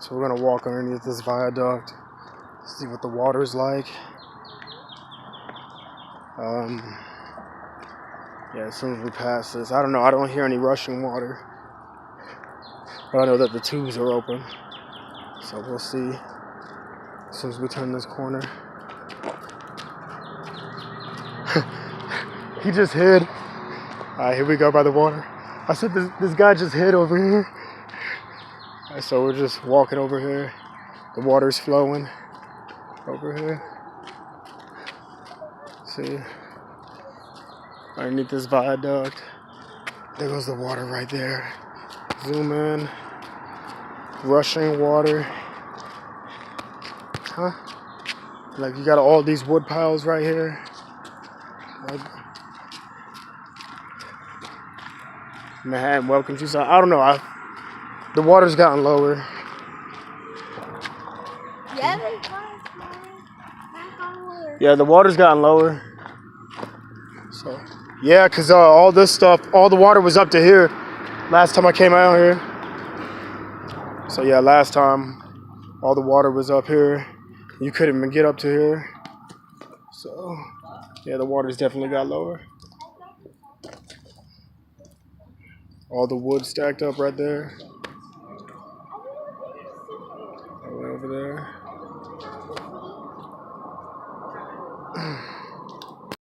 So we're gonna walk underneath this viaduct, see what the water's like. Yeah, as soon as we pass this, I don't know, I don't hear any rushing water. But I know that the tubes are open. So we'll see as soon as we turn this corner. He just hid. Alright, here we go by the water. I said this guy just hid over here. Alright, so we're just walking over here. The water's flowing over here. See? Underneath this viaduct. There goes the water right there. Zoom in. Rushing water. Huh? Like you got all these wood piles right here. Like, Manhattan welcomes you. So I don't know. The water's gotten lower. Yeah, the water's gotten lower. So yeah, cause all this stuff, all the water was up to here last time I came out here. So yeah, last time all the water was up here. You couldn't even get up to here. So yeah, the water's definitely got lower. All the wood stacked up right there.